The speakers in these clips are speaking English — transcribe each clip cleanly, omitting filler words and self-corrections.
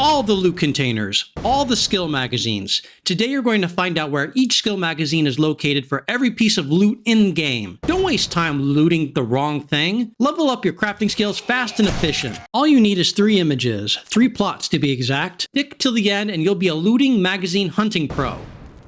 all the loot containers, all the skill magazines. Today you're going to find out where each skill magazine is located for every piece of loot in-game. Don't waste time looting the wrong thing. Level up your crafting skills fast and efficient. All you need is 3 images, 3 plots to be exact. Stick till the end and you'll be a looting magazine hunting pro.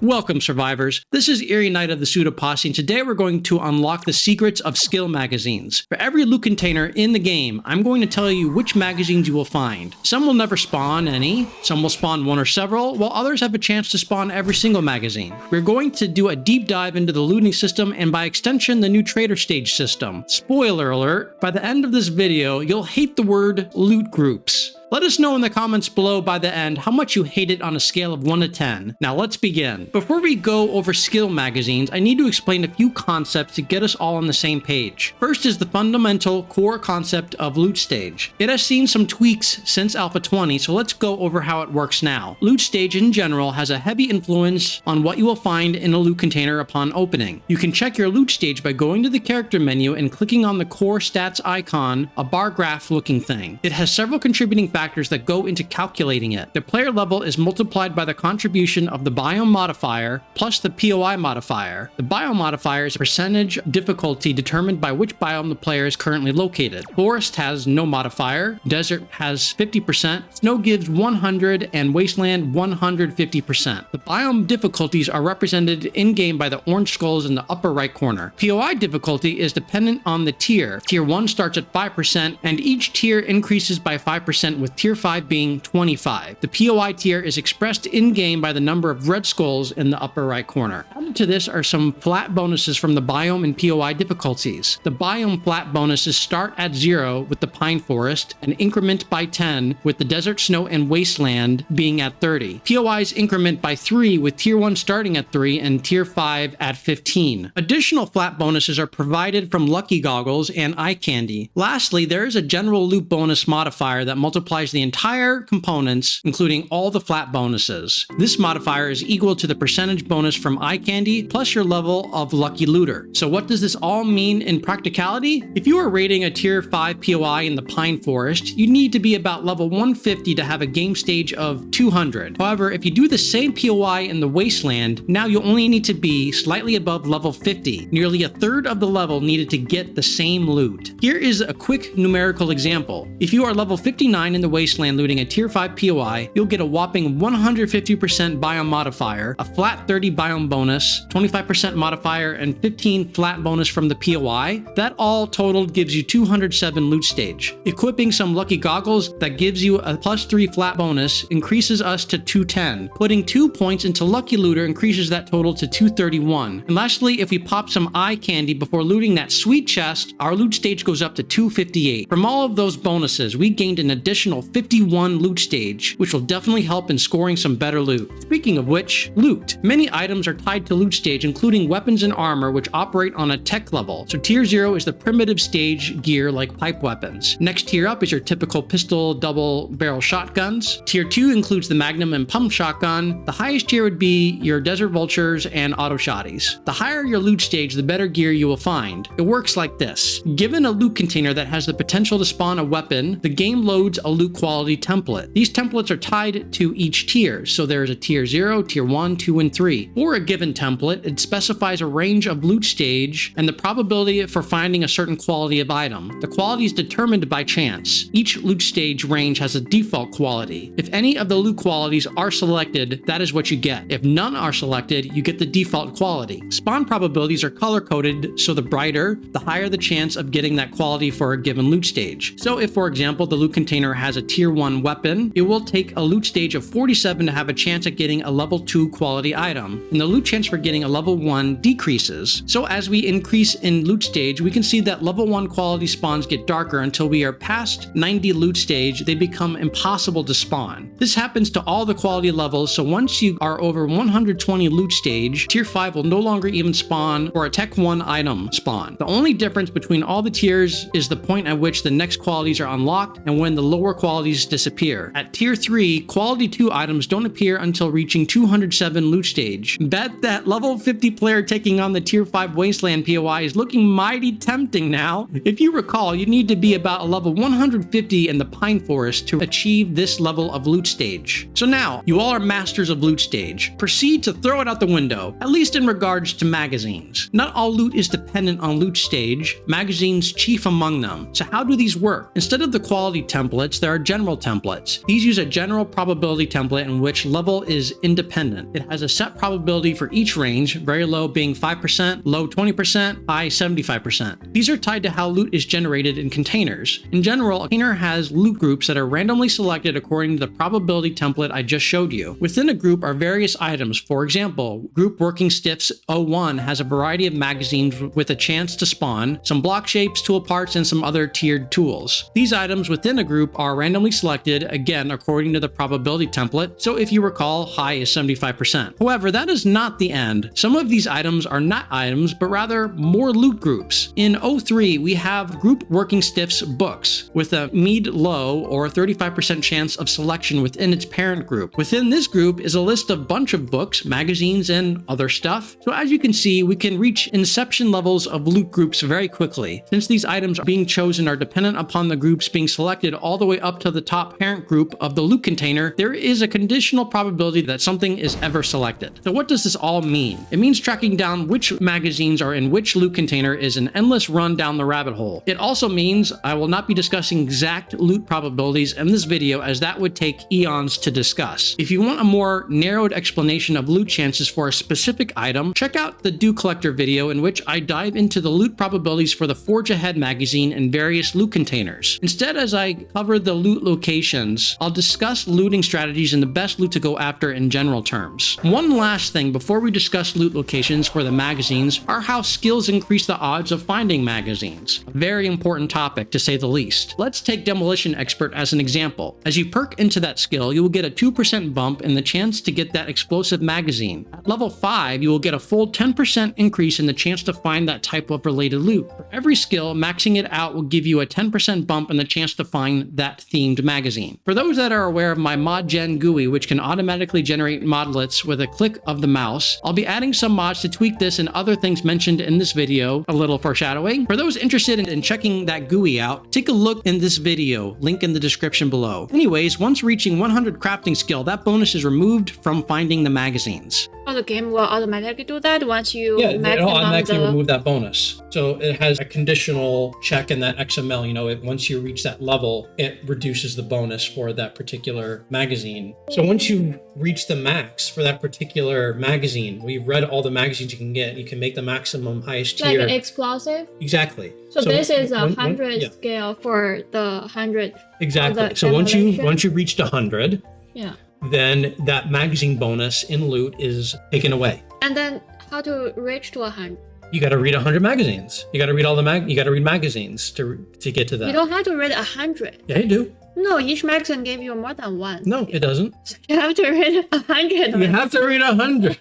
Welcome, survivors. This is Eerie Knight of the Pseudo Posse, and today we're going to unlock the secrets of skill magazines. For every loot container in the game, I'm going to tell you which magazines you will find. Some will never spawn any, some will spawn 1 or several, while others have a chance to spawn every single magazine. We're going to do a deep dive into the looting system and by extension the new TraderStage system. Spoiler alert, by the end of this video, you'll hate the word loot groups. Let us know in the comments below by the end how much you hate it on a scale of 1 to 10. Now let's begin. Before we go over skill magazines, I need to explain a few concepts to get us all on the same page. First is the fundamental core concept of loot stage. It has seen some tweaks since Alpha 20, so let's go over how it works now. Loot stage in general has a heavy influence on what you will find in a loot container upon opening. You can check your loot stage by going to the character menu and clicking on the core stats icon, a bar graph looking thing. It has several contributing factors that go into calculating it. The player level is multiplied by the contribution of the biome modifier plus the POI modifier. The biome modifier is a percentage difficulty determined by which biome the player is currently located. Forest has no modifier, desert has 50%, snow gives 100, and wasteland 150%. The biome difficulties are represented in-game by the orange skulls in the upper right corner. POI difficulty is dependent on the tier. Tier 1 starts at 5%, and each tier increases by 5% with tier 5 being 25. The POI tier is expressed in-game by the number of red skulls in the upper right corner. Added to this are some flat bonuses from the biome and POI difficulties. The biome flat bonuses start at 0 with the pine forest and increment by 10 with the desert, snow, and wasteland being at 30. POIs increment by 3 with tier 1 starting at 3 and tier 5 at 15. Additional flat bonuses are provided from lucky goggles and eye candy. Lastly, there is a general loot bonus modifier that multiplies the entire components, including all the flat bonuses. This modifier is equal to the percentage bonus from eye candy plus your level of lucky looter. So what does this all mean in practicality? If you are rating a tier 5 POI in the pine forest, you need to be about level 150 to have a game stage of 200. However, if you do the same POI in the wasteland, now you only need to be slightly above level 50, nearly a third of the level needed to get the same loot. Here is a quick numerical example. If you are level 59 in the wasteland looting a tier 5 POI, you'll get a whopping 150% biome modifier, a flat 30 biome bonus, 25% modifier, and 15 flat bonus from the POI. That all totaled gives you 207 loot stage. Equipping some lucky goggles that gives you a +3 flat bonus increases us to 210. Putting 2 points into lucky looter increases that total to 231. And lastly, if we pop some eye candy before looting that sweet chest, our loot stage goes up to 258. From all of those bonuses, we gained an additional 51 loot stage, which will definitely help in scoring some better loot. Speaking of which, loot. Many items are tied to loot stage, including weapons and armor, which operate on a tech level. So tier 0 is the primitive stage gear like pipe weapons. Next tier up is your typical pistol double barrel shotguns. Tier 2 includes the magnum and pump shotgun. The highest tier would be your desert vultures and auto shotties. The higher your loot stage, the better gear you will find. It works like this. Given a loot container that has the potential to spawn a weapon, the game loads a loot quality template. These templates are tied to each tier, so there is a tier 0, tier 1, 2, and 3. For a given template, it specifies a range of loot stage and the probability for finding a certain quality of item. The quality is determined by chance. Each loot stage range has a default quality. If any of the loot qualities are selected, that is what you get. If none are selected, you get the default quality. Spawn probabilities are color-coded, so the brighter, the higher the chance of getting that quality for a given loot stage. So if, for example, the loot container has a tier 1 weapon, it will take a loot stage of 47 to have a chance at getting a level 2 quality item, and the loot chance for getting a level 1 decreases. So as we increase in loot stage, we can see that level 1 quality spawns get darker until we are past 90 loot stage, they become impossible to spawn. This happens to all the quality levels, so once you are over 120 loot stage, tier 5 will no longer even spawn or a tech 1 item spawn. The only difference between all the tiers is the point at which the next qualities are unlocked and when the lower qualities disappear. At tier 3, quality 2 items don't appear until reaching 207 loot stage. Bet that level 50 player taking on the tier 5 Wasteland POI is looking mighty tempting now. If you recall, you need to be about a level 150 in the Pine Forest to achieve this level of loot stage. So now, you all are masters of loot stage. Proceed to throw it out the window, at least in regards to magazines. Not all loot is dependent on loot stage, magazines chief among them. So how do these work? Instead of the quality templates, there are general templates. These use a general probability template in which level is independent. It has a set probability for each range, very low being 5%, low 20%, high 75%. These are tied to how loot is generated in containers. In general, a container has loot groups that are randomly selected according to the probability template I just showed you. Within a group are various items. For example, Group Working Stiffs 01 has a variety of magazines with a chance to spawn, some block shapes, tool parts, and some other tiered tools. These items within a group are randomly selected, again according to the probability template, so if you recall, high is 75%. However, that is not the end. Some of these items are not items, but rather more loot groups. In 03, we have Group Working Stiffs books, with a mid-low or 35% chance of selection within its parent group. Within this group is a list of bunch of books, magazines, and other stuff. So as you can see, we can reach inception levels of loot groups very quickly. Since these items being chosen are dependent upon the groups being selected all the way up to the top parent group of the loot container, there is a conditional probability that something is ever selected. So what does this all mean? It means tracking down which magazines are in which loot container is an endless run down the rabbit hole. It also means I will not be discussing exact loot probabilities in this video, as that would take eons to discuss. If you want a more narrowed explanation of loot chances for a specific item, check out the Do Collector video in which I dive into the loot probabilities for the Forge Ahead magazine and various loot containers. Instead, as I cover the loot locations, I'll discuss looting strategies and the best loot to go after in general terms. One last thing before we discuss loot locations for the magazines are how skills increase the odds of finding magazines. A very important topic to say the least. Let's take Demolition Expert as an example. As you perk into that skill, you will get a 2% bump in the chance to get that explosive magazine. At level 5, you will get a full 10% increase in the chance to find that type of related loot. For every skill, maxing it out will give you a 10% bump in the chance to find that themed magazine. For those that are aware of my mod gen GUI, which can automatically generate modlets with a click of the mouse, I'll be adding some mods to tweak this and other things mentioned in this video, a little foreshadowing. For those interested in checking that GUI out, take a look in this video, link in the description below. Anyways, once reaching 100 crafting skill, that bonus is removed from finding the magazines. Oh, the game will automatically do that once you it'll automatically remove that bonus. So it has a conditional check in that XML, once you reach that level, it reduces the bonus for that particular magazine. So once you reach the max for that particular magazine, we've read all the magazines you can get, you can make the maximum highest tier. Like explosive? Exactly. So this is a 100 scale for the 100. Exactly. So once you reached 100, yeah, then that magazine bonus in loot is taken away. And then how to reach to 100? You got to read 100 magazines. You got to read you got to read magazines to get to that. You don't have to read 100. Yeah, you do. No, each magazine gave you more than one. No, it doesn't. You have to read 100. You have to read 100.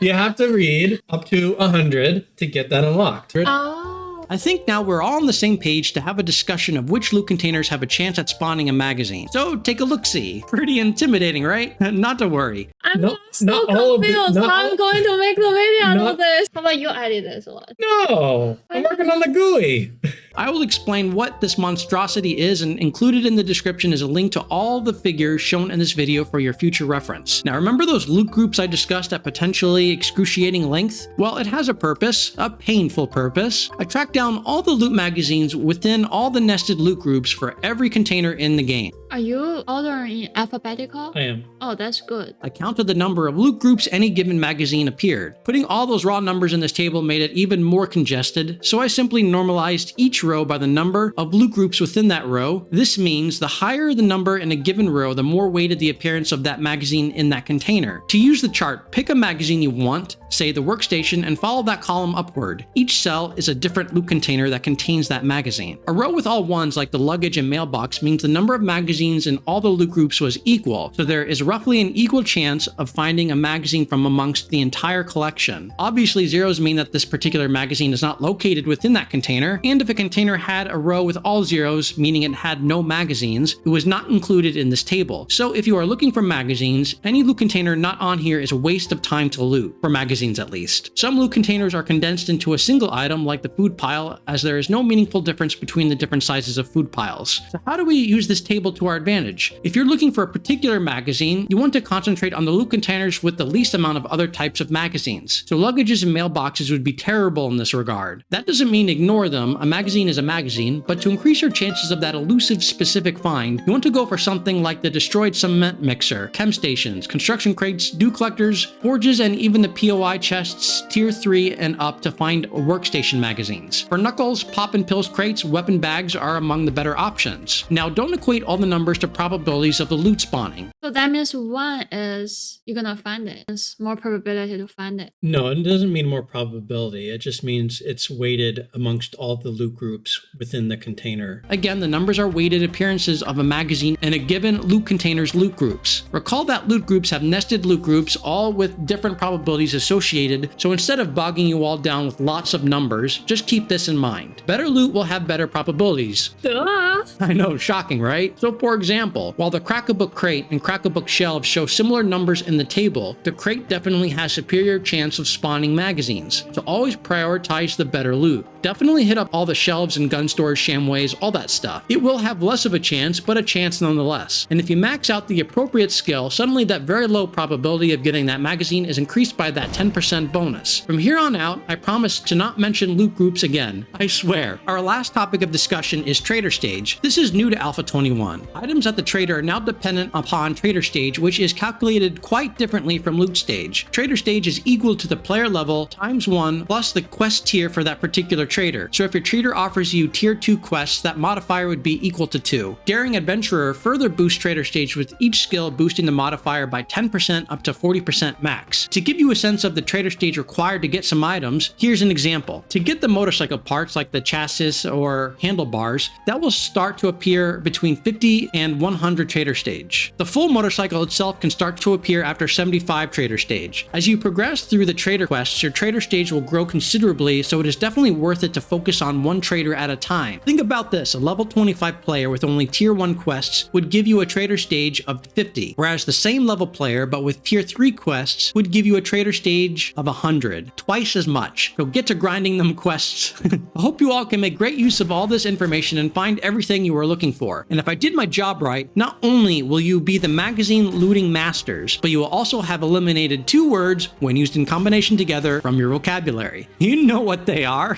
You have to read up to 100 to get that unlocked. Oh. I think now we're all on the same page to have a discussion of which loot containers have a chance at spawning a magazine. So take a look-see. Pretty intimidating, right? Not to worry. I'm so confused. I'm going to make the video out of this. How about you edit this one? No, I'm working on the GUI. I will explain what this monstrosity is, and included in the description is a link to all the figures shown in this video for your future reference. Now remember those loot groups I discussed at potentially excruciating length? Well, it has a purpose, a painful purpose. I tracked down all the loot magazines within all the nested loot groups for every container in the game. Are you ordering in alphabetical? I am. Oh, that's good. I counted the number of loot groups any given magazine appeared. Putting all those raw numbers in this table made it even more congested, so I simply normalized each row by the number of loot groups within that row. This means the higher the number in a given row, the more weighted the appearance of that magazine in that container. To use the chart, pick a magazine you want, say the workstation, and follow that column upward. Each cell is a different loot container that contains that magazine. A row with all ones like the luggage and mailbox means the number of magazines in all the loot groups was equal, so there is roughly an equal chance of finding a magazine from amongst the entire collection. Obviously, zeros mean that this particular magazine is not located within that container, and if a container container had a row with all zeros, meaning it had no magazines, it was not included in this table. So if you are looking for magazines, any loot container not on here is a waste of time to loot, for magazines at least. Some loot containers are condensed into a single item like the food pile, as there is no meaningful difference between the different sizes of food piles. So how do we use this table to our advantage? If you're looking for a particular magazine, you want to concentrate on the loot containers with the least amount of other types of magazines. So luggages and mailboxes would be terrible in this regard. That doesn't mean ignore them, a magazine is a magazine, but to increase your chances of that elusive specific find, you want to go for something like the destroyed cement mixer, chem stations, construction crates, dew collectors, forges, and even the POI chests tier 3 and up to find workstation magazines. For knuckles, pop and pills crates, weapon bags are among the better options. Now don't equate all the numbers to probabilities of the loot spawning. So that means 1 is you're gonna find it. It's more probability to find it. No, it doesn't mean more probability. It just means it's weighted amongst all the loot groups within the container. Again, the numbers are weighted appearances of a magazine in a given loot container's loot groups. Recall that loot groups have nested loot groups, all with different probabilities associated, so instead of bogging you all down with lots of numbers, just keep this in mind. Better loot will have better probabilities. Duh. I know, shocking, right? So for example, while the Crack-a-Book crate and Crack-a-Book shelves show similar numbers in the table, the crate definitely has superior chance of spawning magazines. So always prioritize the better loot. Definitely hit up all the shelves and gun stores, shamways, all that stuff. It will have less of a chance, but a chance nonetheless. And if you max out the appropriate skill, suddenly that very low probability of getting that magazine is increased by that 10% bonus. From here on out, I promise to not mention loot groups again. I swear. Our last topic of discussion is TraderStage. This is new to Alpha 21. Items at the trader are now dependent upon TraderStage, which is calculated quite differently from loot stage. TraderStage is equal to the player level times 1 plus the quest tier for that particular trader. So if your trader offers you tier 2 quests, that modifier would be equal to 2. Daring Adventurer further boosts TraderStage with each skill boosting the modifier by 10% up to 40% max. To give you a sense of the TraderStage required to get some items, here's an example. To get the motorcycle parts like the chassis or handlebars, that will start to appear between 50 and 100 TraderStage. The full motorcycle itself can start to appear after 75 TraderStage. As you progress through the trader quests, your TraderStage will grow considerably, so it is definitely worth it to focus on one trader at a time. Think about this, a level 25 player with only tier 1 quests would give you a TraderStage of 50, whereas the same level player but with tier 3 quests would give you a TraderStage of 100, twice as much. So get to grinding them quests. I hope you all can make great use of all this information and find everything you are looking for. And if I did my job right, not only will you be the magazine looting masters, but you will also have eliminated 2 words when used in combination together from your vocabulary. You know what they are.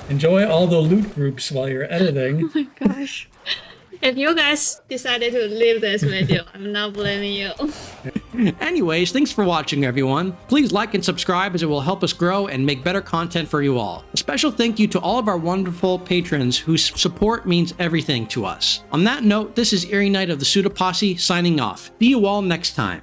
Enjoy all the loot groups while you're editing. Oh my gosh. If you guys decided to leave this video, I'm not blaming you. Anyways, thanks for watching, everyone. Please like and subscribe as it will help us grow and make better content for you all. A special thank you to all of our wonderful patrons whose support means everything to us. On that note, this is Eerie Knight of the Pseudo Posse signing off. See you all next time.